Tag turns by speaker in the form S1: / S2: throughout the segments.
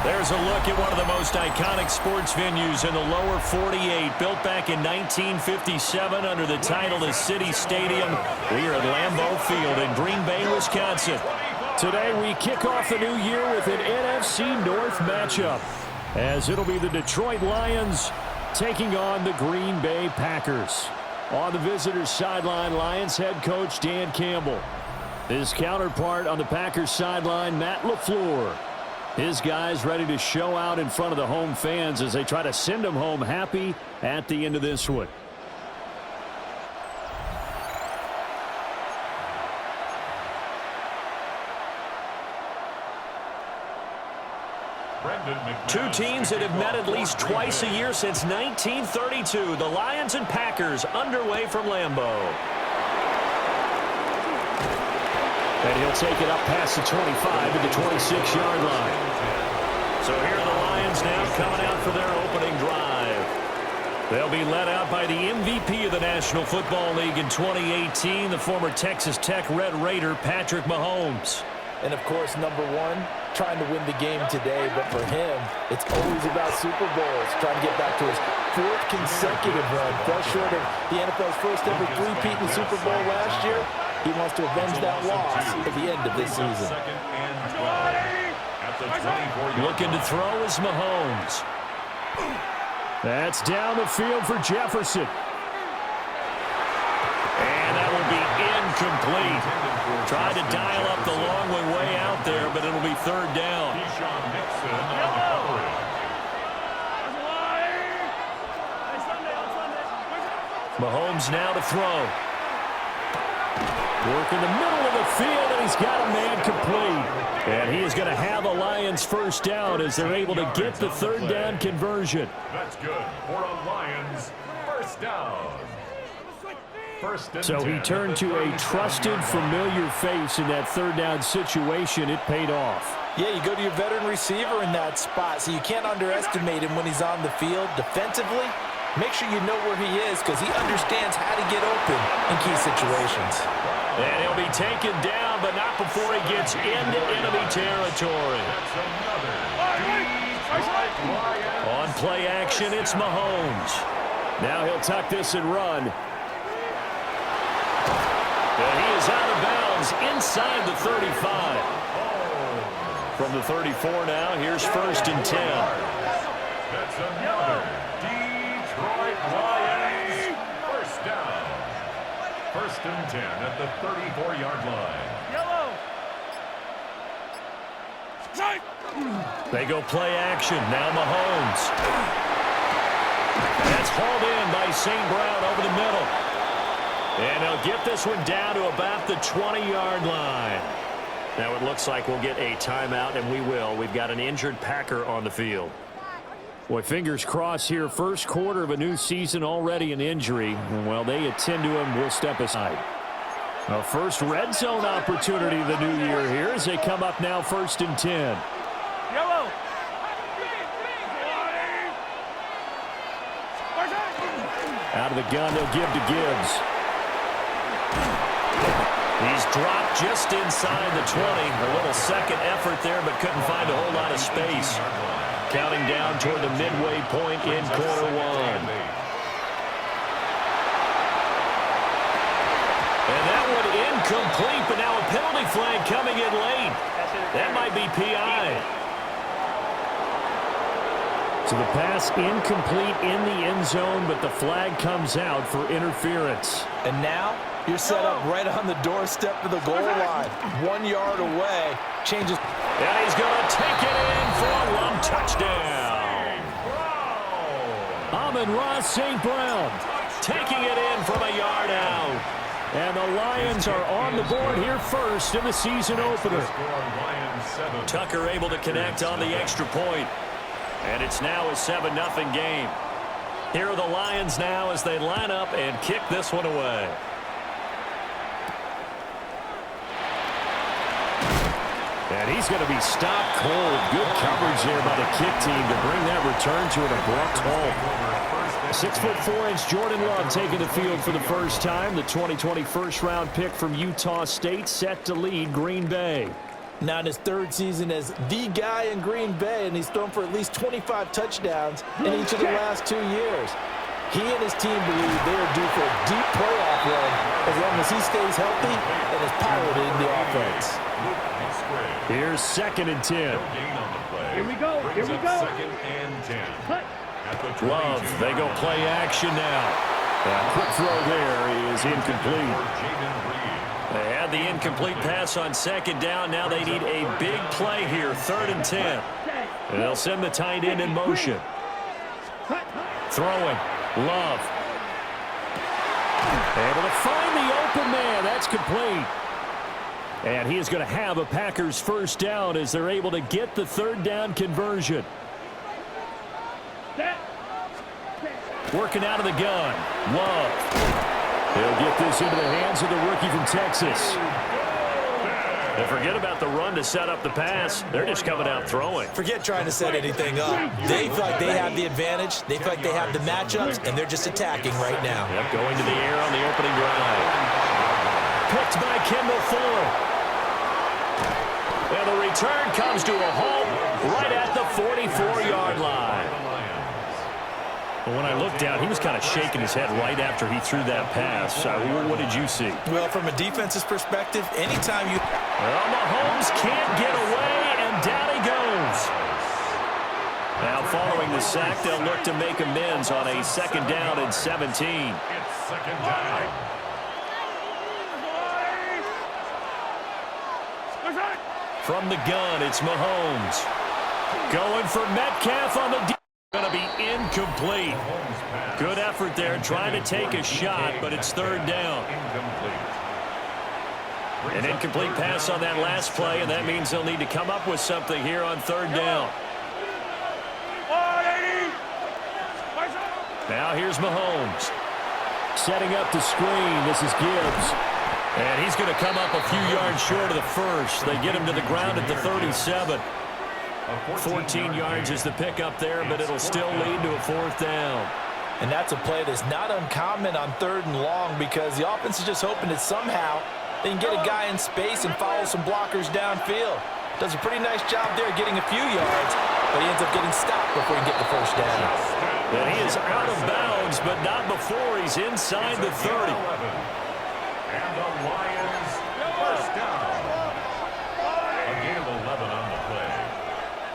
S1: There's a look at one of the most iconic sports venues in the lower 48, built back in 1957 under the title of City Stadium. We are at Lambeau Field in Green Bay, Wisconsin. Today we kick off the new year with an NFC North matchup, as it'll be the Detroit Lions taking on the Green Bay Packers. On the visitors' sideline, Lions head coach Dan Campbell. His counterpart on the Packers' sideline, Matt LaFleur. His guys ready to show out in front of the home fans as they try to send them home happy at the end of this one. Two teams that have met at least twice a year since 1932. The Lions and Packers underway from Lambeau. And he'll take it up past the 25 to the 26-yard line. So here are the Lions now coming out for their opening drive. They'll be led out by the MVP of the National Football League in 2018, the former Texas Tech Red Raider, Patrick Mahomes.
S2: And, of course, number one, trying to win the game today. But for him, it's always about Super Bowls, trying to get back to his fourth consecutive run. Fell short of the NFL's first ever three-peat in the Super Bowl last year. He wants to avenge that loss at the end of this season.
S1: Looking to throw is Mahomes. That's down the field for Jefferson. And that will be incomplete. Tried to dial up the long way out there, but it'll be third down. Mahomes now to throw. Work in the middle of the field, and he's got a man complete. And he is going to have a Lions first down as they're able to get the third down conversion.
S3: That's good for a Lions first down.
S1: So he turned to a trusted, familiar face in that third down situation. It paid off.
S2: Yeah, you go to your veteran receiver in that spot, so you can't underestimate him when he's on the field defensively. Make sure you know where he is because he understands how to get open in key situations.
S1: And he'll be taken down, but not before he gets into enemy territory. On play action, it's Mahomes. Now he'll tuck this and run. And he is out of bounds inside the 35. From the 34 now, here's first and 10.
S3: That's another Detroit Lions first down. First and 10 at the 34-yard line.
S1: They go play action. Now Mahomes. That's hauled in by St. Brown over the middle. And he'll get this one down to about the 20-yard line. Now it looks like we'll get a timeout, and we will. We've got an injured Packer on the field. Boy, fingers crossed here. First quarter of a new season, already an injury. And while they attend to him, we'll step aside. A first red zone opportunity of the new year here as they come up now first and 10. Out of the gun, they'll give to Gibbs. He's dropped just inside the 20. A little second effort there, but couldn't find a whole lot of space. Counting down toward the midway point in quarter one. And that one incomplete, but now a penalty flag coming in late. That might be PI. So the pass incomplete in the end zone, but the flag comes out for interference.
S2: And now you're set up right on the doorstep of the goal line. 1 yard away. Changes.
S1: And he's going to take it in for a long touchdown. Amon-Ra St. Brown taking it in from a yard out. And the Lions are on the board here first in the season opener. Tucker able to connect on the extra point. And it's now a 7-0 game. Here are the Lions now as they line up and kick this one away. And he's going to be stopped cold. Good coverage there by the kick team to bring that return to an abrupt halt. 6'4" Jordan Love taking the field for the first time. The 2020 first-round pick from Utah State set to lead Green Bay.
S2: Now in his third season as the guy in Green Bay, and he's thrown for at least 25 touchdowns in each of the last 2 years. He and his team believe they are due for a deep playoff run as long as he stays healthy and is piloting the offense.
S1: Here's 2nd and 10.
S4: Here we go. Here we go.
S3: 2nd and 10.
S1: Love, they go play action now. Quick throw there is incomplete. They had the incomplete pass on 2nd down. Now they need a big play here, 3rd and 10. And they'll send the tight end in motion. Throwing. Love. Able to find the open man. That's complete. And he is going to have a Packers first down as they're able to get the 3rd down conversion. Working out of the gun. Love. He'll get this into the hands of the rookie from Texas. And forget about the run to set up the pass. They're just coming out throwing.
S2: Forget trying to set anything up. They feel like they have the advantage. They feel like they have the matchups, and they're just attacking right now.
S1: Yep, going to the air on the opening drive. Picked by Kendall Fuller. And the return comes to a halt right at the 44-yard line. Well, when I looked down, he was kind of shaking his head right after he threw that pass. What did you see?
S2: Well, from a defense's perspective, anytime you...
S1: Well, Mahomes can't get away, and down he goes. Now, following the sack, they'll look to make amends on a 2nd down and 17.
S3: It's 2nd down.
S1: From the gun, it's Mahomes. Going for Metcalf on the... Going to be incomplete. Good effort there, trying to take a shot, but it's 3rd down. An incomplete pass on that last play, and that means they'll need to come up with something here on 3rd down. Now here's Mahomes. Setting up the screen. This is Gibbs. And he's going to come up a few yards short of the first. They get him to the ground at the 37. 14 yards is the pickup there, but it'll still lead to a 4th down.
S2: And that's a play that's not uncommon on 3rd and long because the offense is just hoping that somehow they can get a guy in space and follow some blockers downfield. Does a pretty nice job there getting a few yards, but he ends up getting stopped before he can get the first down.
S1: And he is out of bounds, but not before he's inside the 30.
S3: And the Lions first down. A gain of 11 on the play.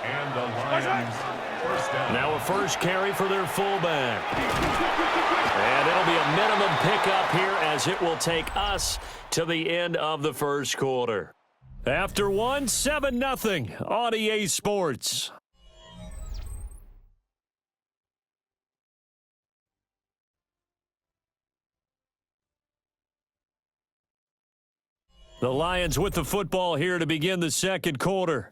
S3: And the Lions first down.
S1: Now a first carry for their fullback. And it'll be a minimum pickup here as it will take us to the end of the first quarter. After 7-0 on EA Sports. The Lions with the football here to begin the 2nd quarter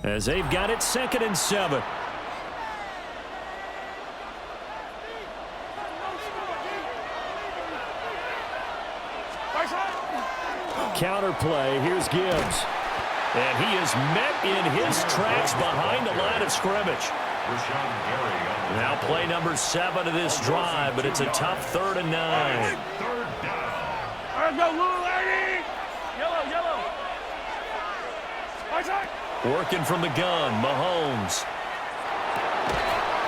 S1: as they've got it 2nd and 7. Counter play. Here's Gibbs. And he is met in his tracks behind the line of scrimmage. Now play number 7 of this drive, but it's a tough 3rd and 9.
S4: Let's go, little lady! Yellow!
S1: Working from the gun, Mahomes.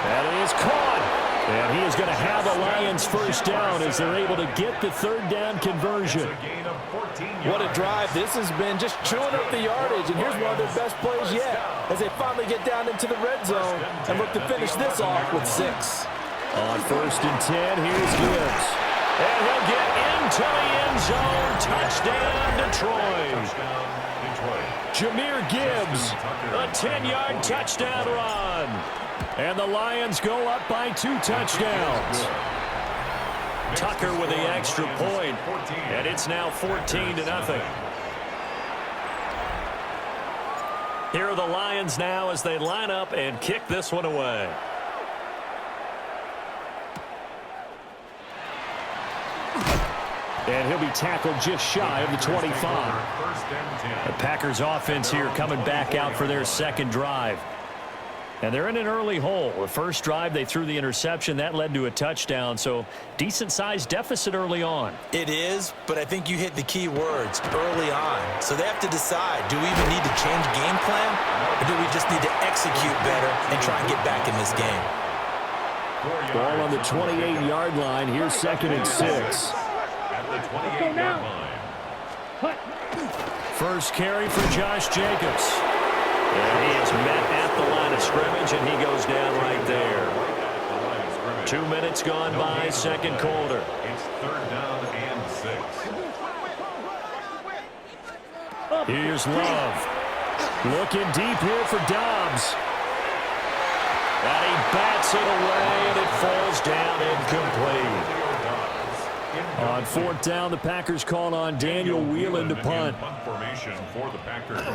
S1: That is caught. And he is going to have a Lions first down as they're able to get the 3rd down conversion.
S2: What a drive. This has been just chewing up the yardage, and here's one of their best plays yet as they finally get down into the red zone and look to finish this off with 6.
S1: On 1st and 10, here's Gibbs. And he'll get into the end zone. Touchdown, Detroit. Jahmyr Gibbs, a 10-yard touchdown run. And the Lions go up by 2 touchdowns. Tucker with the extra point, and it's now 14-0. Here are the Lions now as they line up and kick this one away. And he'll be tackled just shy of the 25. The Packers offense here coming back out for their 2nd drive. And they're in an early hole. The first drive, they threw the interception. That led to a touchdown. So decent-sized deficit early on.
S2: It is, but I think you hit the key words, early on. So they have to decide, do we even need to change game plan, or do we just need to execute better and try and get back in this game?
S1: Ball on the 28-yard line. Here's 2nd and 6.
S3: At the 28-yard line.
S1: First carry for Josh Jacobs. And he is met at the line of scrimmage, and he goes down right there. 2 minutes gone by, second quarter.
S3: It's 3rd down and 6.
S1: Here's Love. Looking deep here for Dobbs. And he bats it away, and it falls down incomplete. On 4th down, the Packers call on Daniel Whelan to punt.
S3: Punt formation for the Packers.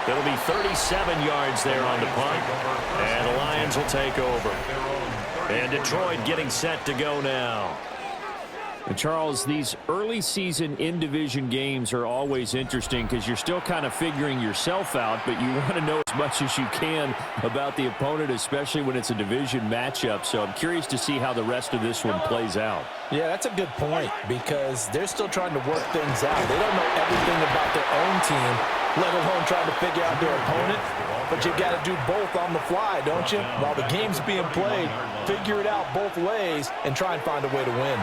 S1: It'll be 37 yards there on the punt, and the Lions will take over. And Detroit getting set to go now. And Charles, these early season in-division games are always interesting because you're still kind of figuring yourself out, but you want to know as much as you can about the opponent, especially when it's a division matchup. So I'm curious to see how the rest of this one plays out.
S2: Yeah, that's a good point because they're still trying to work things out. They don't know everything about their own team, let alone trying to figure out their opponent. But you've got to do both on the fly, don't you? While the game's being played, figure it out both ways and try and find a way to win.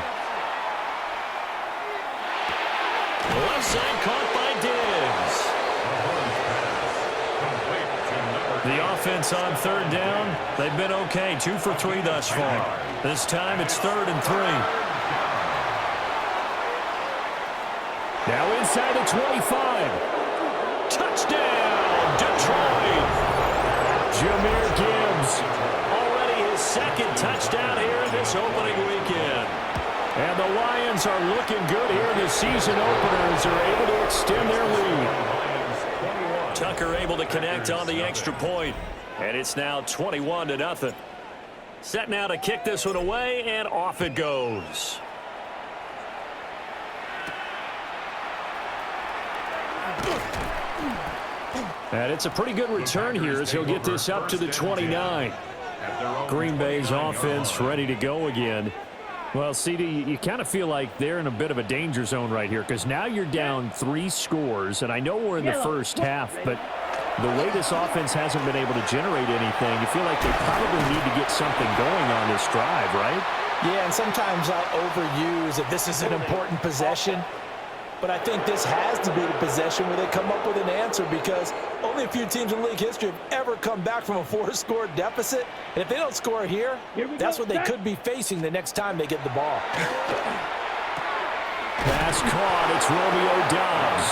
S1: Left side caught by Diggs. The offense on 3rd down, they've been okay. 2 for 3 thus far. This time it's 3rd and 3. Now inside the 25. Touchdown, Detroit. Jahmyr Gibbs. Already his 2nd touchdown here in this opening weekend. And the Lions are looking good here in the season opener as they're able to extend their lead. Tucker able to connect on the extra point. And it's now 21-0. Set now to kick this one away, and off it goes. And it's a pretty good return here as he'll get this up to the 29. Green Bay's offense ready to go again. Well, CD, you kind of feel like they're in a bit of a danger zone right here because now you're down 3 scores, and I know we're in the first half, but the way this offense hasn't been able to generate anything, you feel like they probably need to get something going on this drive, right?
S2: Yeah, and sometimes I'll overuse that this is an important possession, but I think this has to be the possession where they come up with an answer because only a few teams in league history have ever come back from a 4-score deficit. And if they don't score here that's what they could be facing the next time they get the ball.
S1: Pass caught. It's Romeo Doubs.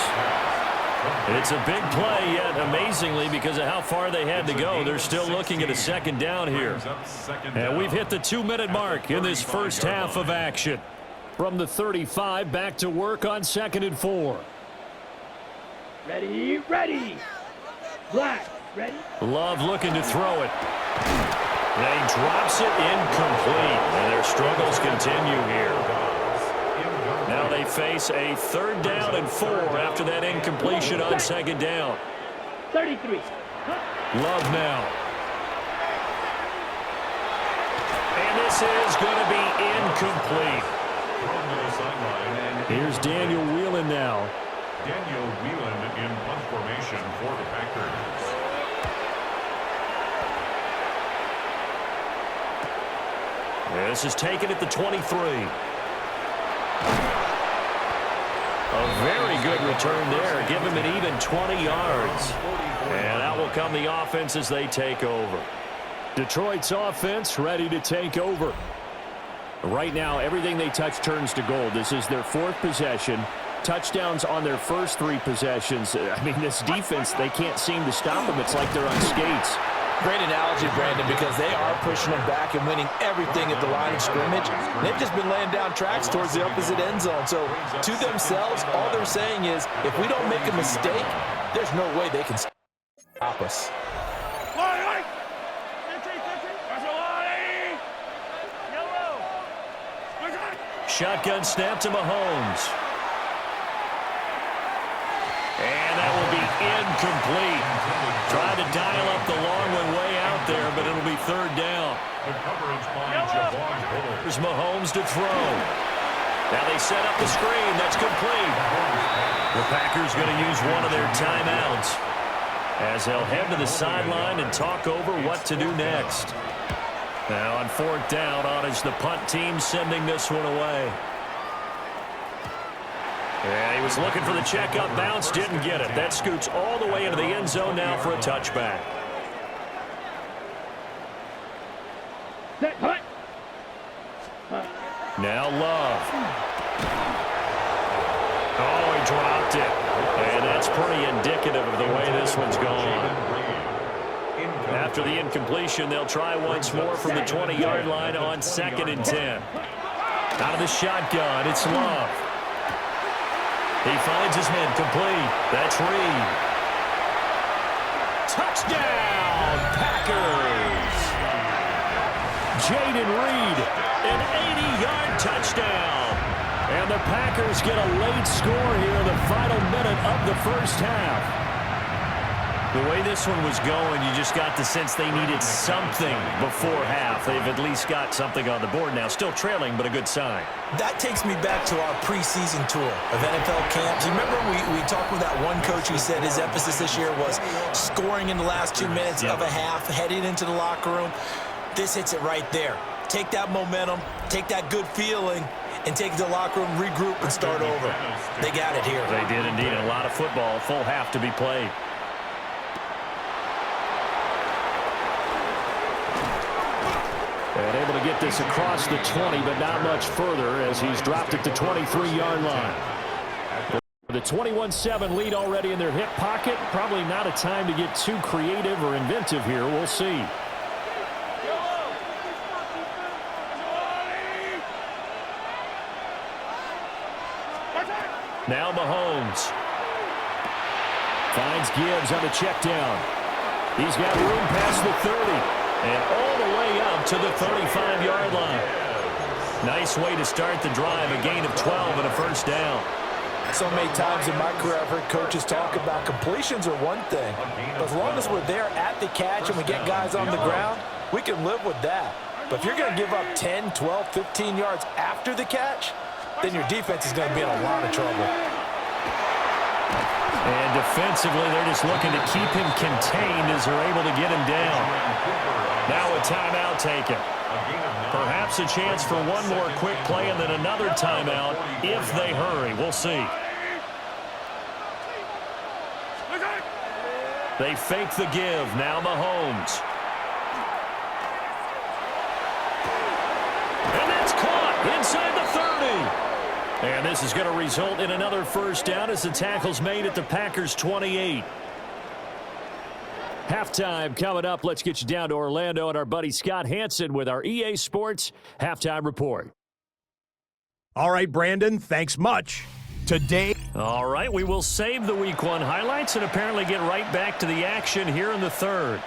S1: It's a big play, yet amazingly, because of how far they had to go, they're still looking at a 2nd down here. And we've hit the 2-minute mark in this first half of action. From the 35, back to work on 2nd and 4.
S4: Ready, ready. Black, ready.
S1: Love looking to throw it. And he drops it incomplete. And their struggles continue here. Now they face a 3rd down and 4 after that incompletion on 2nd down.
S4: 33.
S1: Love now. And this is going to be incomplete. Here's Daniel Whelan now.
S3: Daniel Whelan in punt formation for the Packers.
S1: This is taken at the 23. A very good return there. Give him an even 20 yards. And out will come the offense as they take over. Detroit's offense ready to take over. Right now, everything they touch turns to gold. This is their 4th possession. Touchdowns on their first 3 possessions. I mean, this defense, they can't seem to stop them. It's like they're on skates.
S2: Great analogy, Brandon, because they are pushing them back and winning everything at the line of scrimmage. They've just been laying down tracks towards the opposite end zone. So, to themselves, all they're saying is, if we don't make a mistake, there's no way they can stop us.
S1: Shotgun snap to Mahomes. And that will be incomplete. Tried to dial up the long one way out there, but it'll be third down.
S3: The coverage by Javon Bullard.
S1: Here's Mahomes to throw. Now they set up the screen. That's complete. The Packers going to use one of their timeouts as they'll head to the sideline and talk over what to do next. Now on fourth down, on is the punt team sending this one away. And he was looking for the check-up bounce, didn't get it. That scoots all the way into the end zone now for a touchback.
S4: Set, punt.
S1: Now Love. Oh, he dropped it. And that's pretty indicative of the way this one's gone. After the incompletion, they'll try once more from the 20-yard line on 2nd and 10. Out of the shotgun, it's Love. He finds his man complete. That's Reed. Touchdown, Packers! Jayden Reed, an 80-yard touchdown. And the Packers get a late score here in the final minute of the first half. The way this one was going, you just got the sense they needed something before half. They've at least got something on the board now. Still trailing, but a good sign.
S5: That takes me back to our preseason tour of NFL camps. You remember we talked with that one coach who said his emphasis this year was scoring in the last 2 minutes of a half, heading into the locker room. This hits it right there. Take that momentum, take that good feeling, and take the locker room, regroup, and start over. They got it here.
S1: They did indeed. A lot of football, full half to be played. And able to get this across the 20, but not much further as he's dropped it to 23-yard line. The 21-7 lead already in their hip pocket. Probably not a time to get too creative or inventive here. We'll see. Now Mahomes. Finds Gibbs on the check down. He's got room past the 30. And all the way up to the 35-yard line. Nice way to start the drive. A gain of 12 and a first down.
S2: So many times in my career I've heard coaches talk about completions are one thing. But as long as we're there at the catch and we get guys on the ground, we can live with that. But if you're going to give up 10, 12, 15 yards after the catch, then your defense is going to be in a lot of trouble.
S1: And defensively, they're just looking to keep him contained as they're able to get him down. Now a timeout taken. Perhaps a chance for one more quick play and then another timeout if they hurry. We'll see. They fake the give. Now Mahomes. And that's caught inside the 30. And this is going to result in another first down as the tackle's made at the Packers' 28. Halftime coming up. Let's get you down to Orlando and our buddy Scott Hanson with our EA Sports Halftime Report.
S6: All right, Brandon, thanks much. Today.
S1: All right, we will save the Week 1 highlights and apparently get right back to the action here in the third.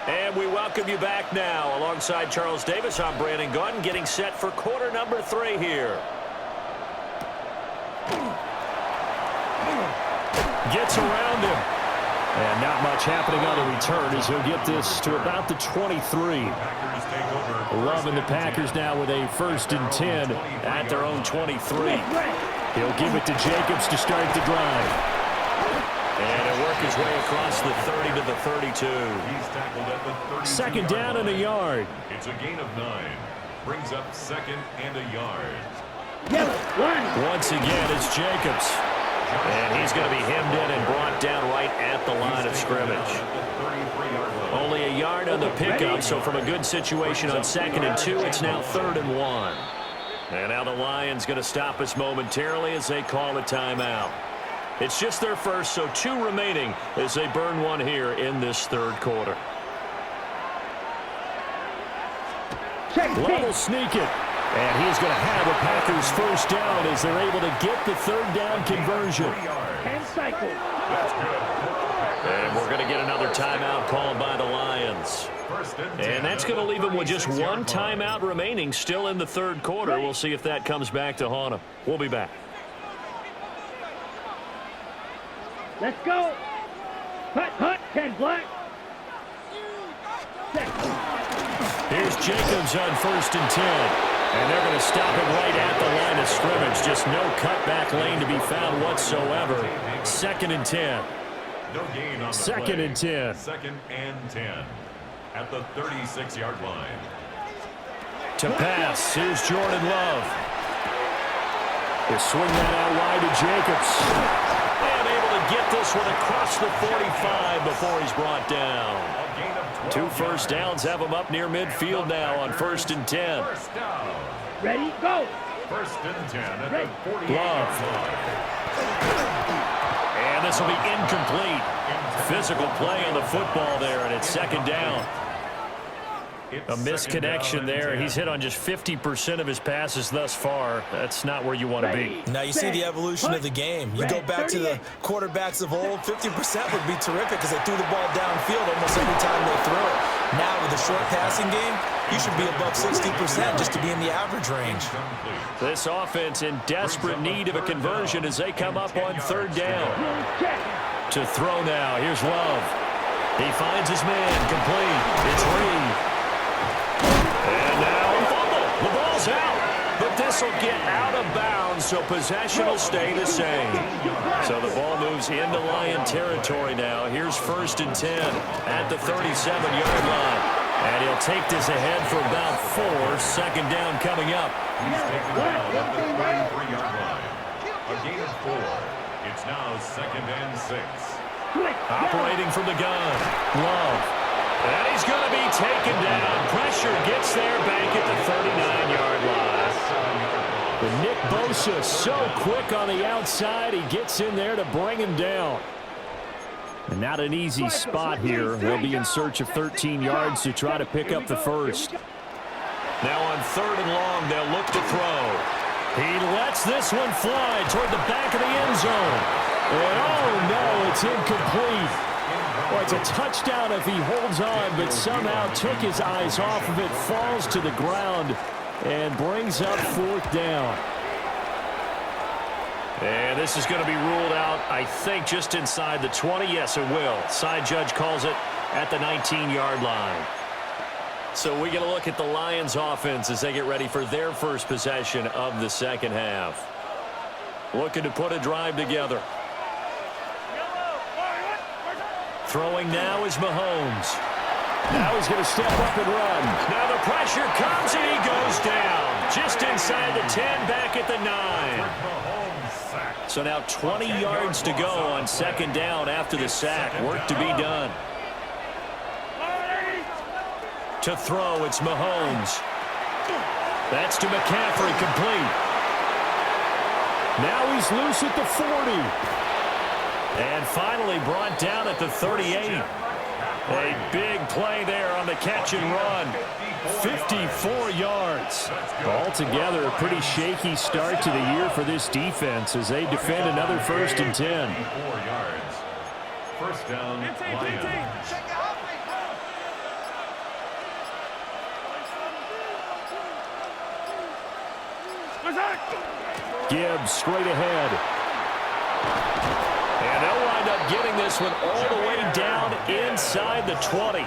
S1: And we welcome you back now. Alongside Charles Davis, I'm Brandon Gaudin, getting set for quarter number 3 here. Gets around him. And not much happening on the return as he'll get this to about the 23. Loving the Packers now with a 1st and 10 at their own 23. He'll give it to Jacobs to start the drive. And he'll work his way across the 30 to the 32.
S3: He's tackled at the 32.
S1: 2nd down and a yard.
S3: It's a gain of 9. Brings up 2nd and a yard.
S1: Once again, it's Jacobs. And he's going to be hemmed in and brought down right at the line of scrimmage. Only a yard on the pickup, so from a good situation on 2nd and 2, it's now 3rd and 1. And now the Lions going to stop us momentarily as they call a timeout. It's just their first, so 2 remaining as they burn one here in this third quarter. Love will sneak it. And he's going to have a Packers first down as they're able to get the 3rd down conversion.
S4: And cycle.
S1: And we're going to get another timeout called by the Lions. And that's going to leave them with just 1 timeout remaining still in the third quarter. We'll see if that comes back to haunt them. We'll be back.
S4: Let's go. Hut, Ken Black. Set.
S1: Here's Jacobs on 1st and 10. And they're going to stop it right at the line of scrimmage. Just no cutback lane to be found whatsoever. 2nd and 10.
S3: No gain on the
S1: 2nd
S3: play.
S1: and 10.
S3: 2nd and 10 at the 36-yard line.
S1: To pass, here's Jordan Love. They swing that out wide to Jacobs. And able to get this one across the 45 before he's brought down.
S3: A gain of 12
S1: 2 first downs have him up near midfield now on 1st and 10.
S3: First down.
S4: Ready, go.
S3: 1st and 10 at the
S4: Ready.
S3: 48-yard line.
S1: And this will be incomplete. Physical play on the football there, and it's 2nd down. A misconnection there. He's hit on just 50% of his passes thus far. That's not where you want to be.
S5: Now you see the evolution of the game. You go back to the quarterbacks of old, 50% would be terrific because they threw the ball downfield almost every time they threw it. Now with the short passing game, you should be above 60% just to be in the average range.
S1: This offense in desperate need of a conversion as they come up on 3rd down. To throw now. Here's Love. He finds his man. Complete. It's Reed. And now a fumble. The ball's out. But this will get out of bounds, so possession will stay the same. So the ball moves into Lion territory now. Here's 1st and 10 at the 37-yard line. And he'll take this ahead for about 4. 2nd down coming up.
S3: He's taken down at the 33-yard line. A gain of 4. It's now 2nd and 6.
S1: Operating from the gun. Love. And he's going to be taken down. Pressure gets there back at the 39-yard line. But Nick Bosa so quick on the outside. He gets in there to bring him down. And not an easy spot here. They'll be in search of 13 yards to try to pick up the first. Now on 3rd and long, they'll look to throw. He lets this one fly toward the back of the end zone. And oh no, it's incomplete. Well, it's a touchdown if he holds on, but somehow took his eyes off of it, falls to the ground, and brings up 4th down. And this is going to be ruled out, I think, just inside the 20. Yes, it will. Side judge calls it at the 19-yard line. So we're going to look at the Lions offense as they get ready for their first possession of the 2nd half. Looking to put a drive together. Throwing now is Mahomes. Now he's going to step up and run. Now the pressure comes and he goes down. Just inside the 10, back at the 9. So now 20 yards to go on 2nd down after the sack. Work to be done. To throw, it's Mahomes. That's to McCaffrey, complete. Now he's loose at the 40. And finally brought down at the 38. A big play there on the catch and run. 54 yards. Altogether, a pretty shaky start to the year for this defense as they defend another 1st and 10.
S3: 54 yards. First down, Lions.
S1: Gibbs straight ahead. And they'll wind up getting this one all the way down inside the 20.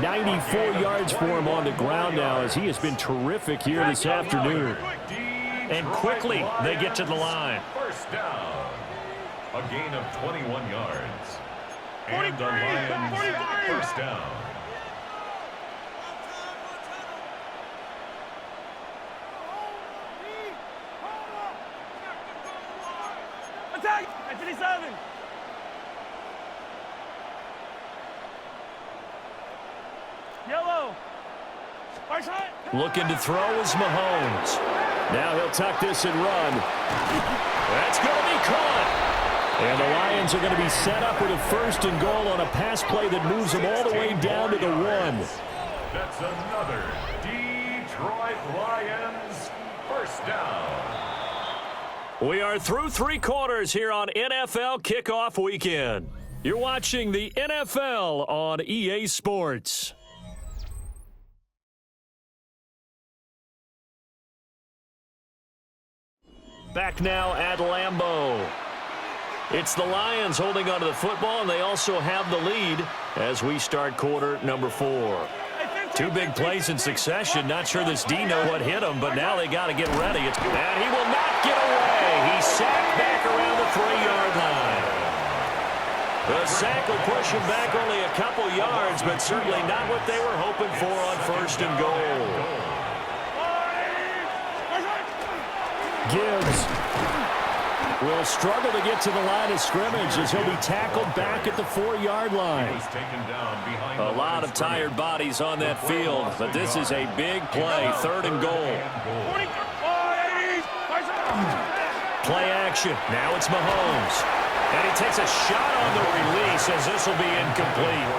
S1: 94 yards for him on the ground now as he has been terrific here this afternoon. And quickly they get to the line.
S3: First down. A gain of 21 yards. And the Lions first down.
S7: Attack! 57! Yellow!
S1: Looking to throw is Mahomes. Now he'll tuck this and run. That's going to be caught. And the Lions are going to be set up with a 1st and goal on a pass play that moves them all the way down to the 1.
S3: That's another Detroit Lions first down.
S1: We are through 3 quarters here on NFL Kickoff Weekend. You're watching the NFL on EA Sports. Back now at Lambeau. It's the Lions holding onto the football, and they also have the lead as we start quarter number 4. 2 big plays in succession. Not sure this D know what hit him, but now they got to get ready. And he will not get away. He's sacked back around the 3-yard line. The sack will push him back only a couple yards, but certainly not what they were hoping for on 1st and goal.
S6: Gibbs
S1: will struggle to get to the line of scrimmage as he'll be tackled back at the 4-yard line. A lot of tired bodies on that field, but this is a big play, 3rd and goal. Play action. Now it's Mahomes. And he takes a shot on the release as this will be incomplete.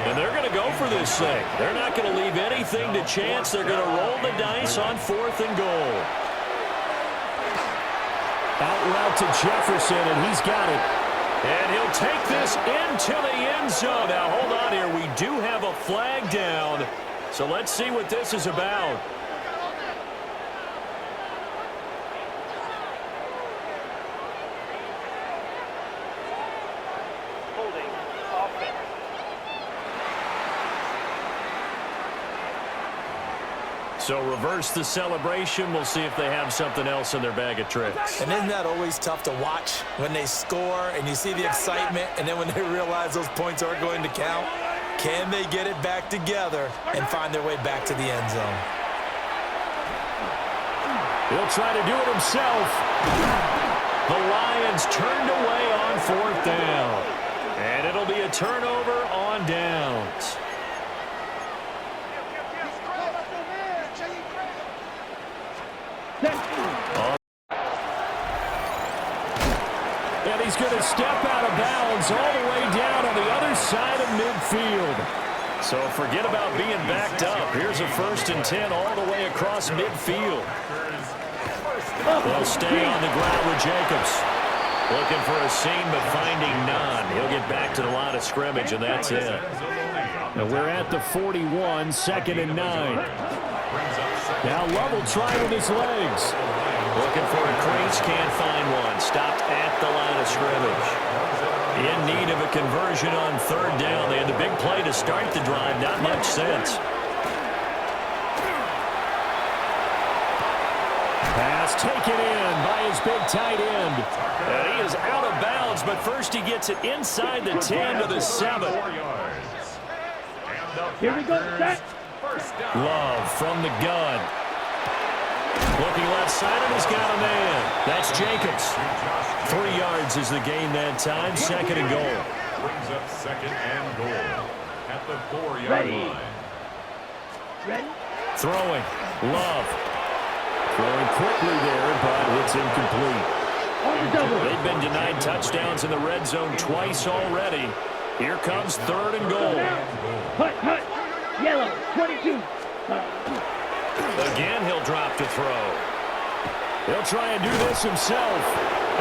S1: And they're going to go for this thing. They're not going to leave anything to chance. They're going to roll the dice on 4th and goal. Out route to Jefferson, and he's got it. And he'll take this into the end zone. Now, hold on here. We do have a flag down, so let's see what this is about. So reverse the celebration. We'll see if they have something else in their bag of tricks.
S5: And isn't that always tough to watch when they score and you see the excitement, and then when they realize those points aren't going to count? Can they get it back together and find their way back to the end zone?
S1: He'll try to do it himself. The Lions turned away on 4th down. And it'll be a turnover on downs. And he's going to step out of bounds all the way down on the other side of midfield. So forget about being backed up. Here's a 1st and 10 all the way across midfield. They'll stay on the ground with Jacobs. Looking for a seam, but finding none. He'll get back to the line of scrimmage, and that's it. And we're at the 41, 2nd and 9. Now Love will try with his legs. Looking for a crease, can't find one. Stopped at the line of scrimmage. In need of a conversion on 3rd down. They had the big play to start the drive. Not much sense. Pass taken in by his big tight end. And he is out of bounds, but first he gets it inside the 10 to the 7.
S4: Here we go, set.
S1: Love from the gun. Looking left side, and he's got a man. That's Jacobs. 3 yards is the gain that time. 2nd and goal.
S3: Brings up 2nd and goal at the 4-yard line.
S4: Ready?
S1: Throwing. Love. Throwing quickly there, but it's incomplete.
S4: On the double.
S1: They've been denied touchdowns in the red zone twice already. Here comes 3rd and goal.
S4: Hut, hut. Yellow, 22.
S1: Again, he'll drop to throw. He'll try and do this himself.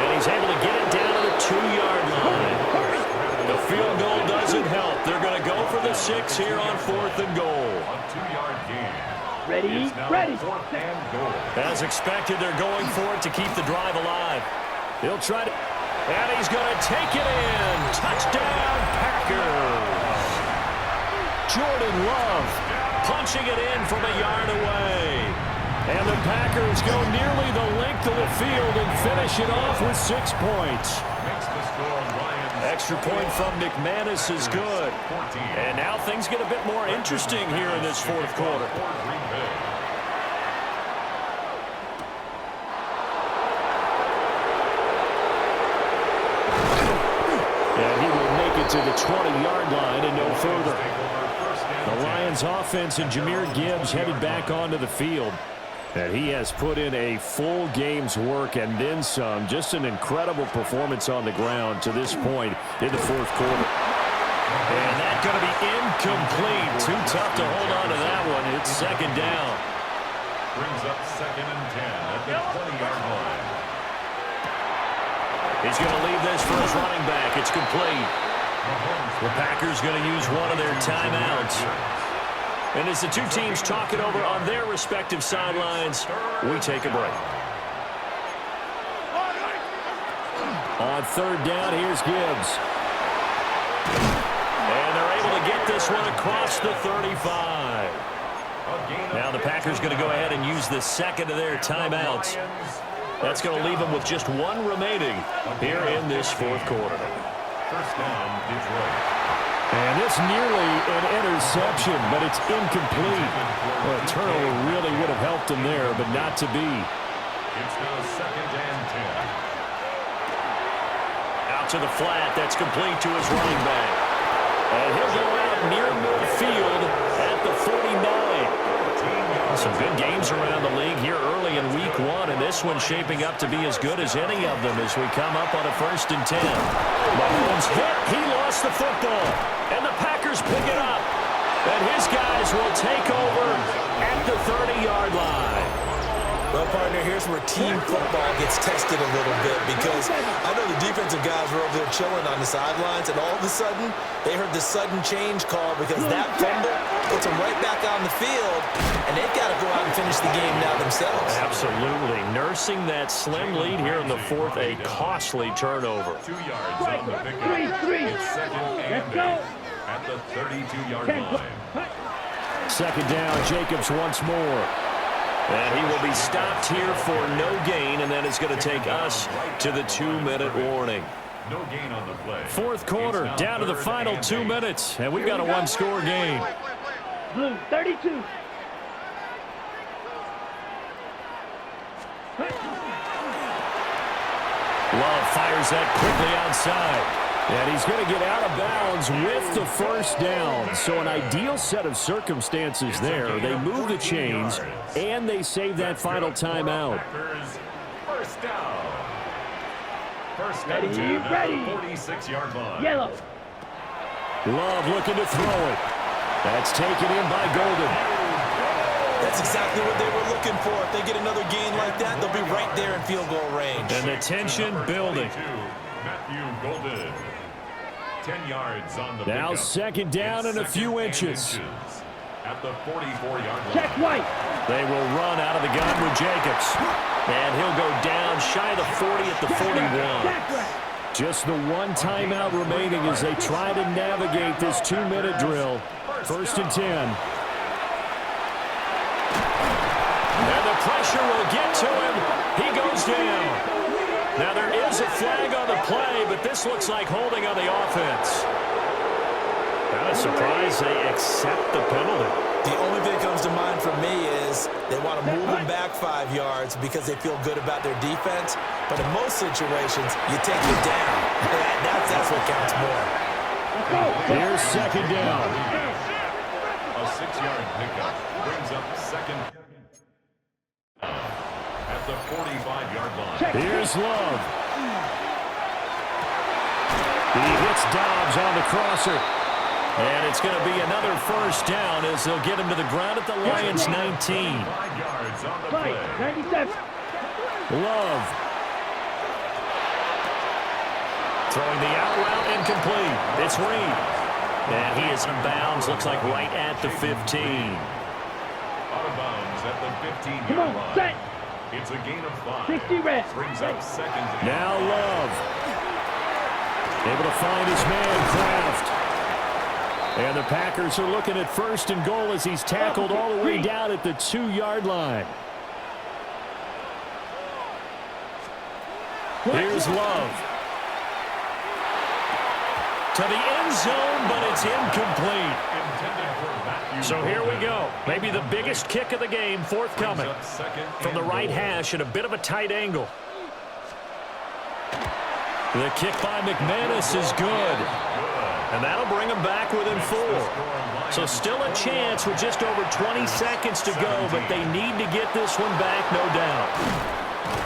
S1: And he's able to get it down to the 2-yard line. The field goal doesn't help. They're going to go for the 6 here on 4th and goal.
S3: A 2-yard gain.
S4: Ready, ready.
S3: 4th and goal.
S1: As expected, they're going for it to keep the drive alive. He'll try to... And he's going to take it in. Touchdown, Packers. Jordan Love punching it in from a yard away. And the Packers go nearly the length of the field and finish it off with 6 points.
S3: Makes the score Lions.
S1: Extra point from McManus is good. And now things get a bit more interesting here in this 4th quarter. And he will make it to the 20-yard line and no further. The Lions offense and Jahmyr Gibbs headed back onto the field. And he has put in a full game's work and then some. Just an incredible performance on the ground to this point in the 4th quarter. And that's going to be incomplete. Too tough to hold on to that one. It's 2nd down.
S3: Brings up 2nd and 10 at the 20-yard line.
S1: He's going to leave this for his running back. It's complete. The Packers going to use one of their timeouts. And as the two teams talk it over on their respective sidelines, we take a break. On third down, here's Gibbs. And they're able to get this one across the 35. Now the Packers going to go ahead and use the second of their timeouts. That's going to leave them with just one remaining here in this fourth quarter.
S3: First down, Detroit.
S1: And it's nearly an interception, but it's incomplete. Well, a turnover really would have helped him there, but not to be.
S3: It's now 2nd and 10.
S1: Out to the flat. That's complete to his running back. And he'll go out near midfield at the 49. Some good games around the league here early in week one, and this one's shaping up to be as good as any of them as we come up on a 1st and 10. Mahomes hit. He lost the football, and the Packers pick it up. And his guys will take over at the 30-yard line.
S5: Well, partner, here's where team football gets tested a little bit because I know the defensive guys were over there chilling on the sidelines, and all of a sudden, they heard the sudden change call because that fumble puts them right back on the field, and they've got to go out and finish the game now themselves.
S1: Absolutely. Nursing that slim lead here in the fourth, a costly turnover.
S3: 2 yards on the pickup. It's 2nd and 8 at the 32-yard line.
S1: Second down, Jacobs once more. And he will be stopped here for no gain, and then it's going to take us to the 2-minute warning.
S3: No gain on the play.
S1: Fourth quarter, down to the final 2 minutes, and we've got a one-score game.
S4: Blue, 32.
S1: Love fires that quickly outside. And he's going to get out of bounds with the first down. So an ideal set of circumstances there. They move the chains, and they save that final timeout.
S3: First down. First down
S4: Ready,
S3: 10
S4: ready.
S3: at the 46-yard line.
S4: Yellow.
S1: Love looking to throw it. That's taken in by Golden.
S5: That's exactly what they were looking for. If they get another gain like that, they'll be right there in field goal range.
S1: And the tension building.
S3: Matthew Golden. 10 yards on the
S1: Now
S3: pickup.
S1: second down
S3: It's
S1: and a few
S3: 2nd and
S1: inches.
S3: At the 44-yard line.
S4: Check white.
S1: They will run out of the gun with Jacobs. And he'll go down shy of the 40 at the 41.
S4: Jack right.
S1: Just the one timeout remaining as they try to navigate this 2-minute drill. First and 10. And the pressure will get to him. He goes down. Now there is a flag on the play, but this looks like holding on the offense. Kind of surprised they accept the penalty.
S5: The only thing that comes to mind for me is they want to move them back 5 yards because they feel good about their defense. But in most situations, you take it down. That's what counts more.
S1: Here's second down.
S3: A 6-yard pickup brings up second at the 45-yard line.
S1: Here's Love. He hits Dobbs on the crosser. And it's going to be another first down as they'll get him to the ground at the Lions' 19.
S3: 5 yards on the play.
S4: Right, 97.
S1: Love. Throwing the out route incomplete. It's Reed. And he is in bounds, looks like right at the 15.
S3: Out of bounds at the 15-yard
S4: Come on,
S3: line.
S4: set.
S3: It's a gain of 5.
S4: 60 red.
S3: Brings up second down.
S1: Now Love. Able to find his man, Kraft. And the Packers are looking at first and goal as he's tackled all the way down at the 2-yard line. Here's Love. To the end zone, but it's incomplete. So here we go. Maybe the biggest kick of the game forthcoming. From the right hash at a bit of a tight angle. The kick by McManus is good. And that'll bring him back within 4. So still a chance with just over 20 seconds to go, but they need to get this one back, no doubt.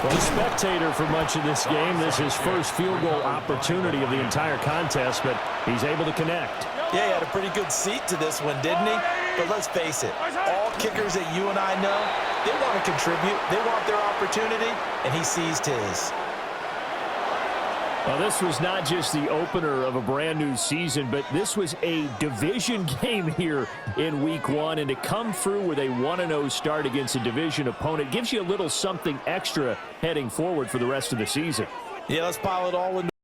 S1: Well, the spectator for much of this game, this is his first field goal opportunity of the entire contest, but he's able to connect.
S5: Yeah, he had a pretty good seat to this one, didn't he? But let's face it, all kickers that you and I know, they want to contribute. They want their opportunity, and he seized his.
S1: Well, this was not just the opener of a brand new season, but this was a division game here in week 1. And to come through with a 1-0 start against a division opponent gives you a little something extra heading forward for the rest of the season.
S5: Yeah, let's pile it all into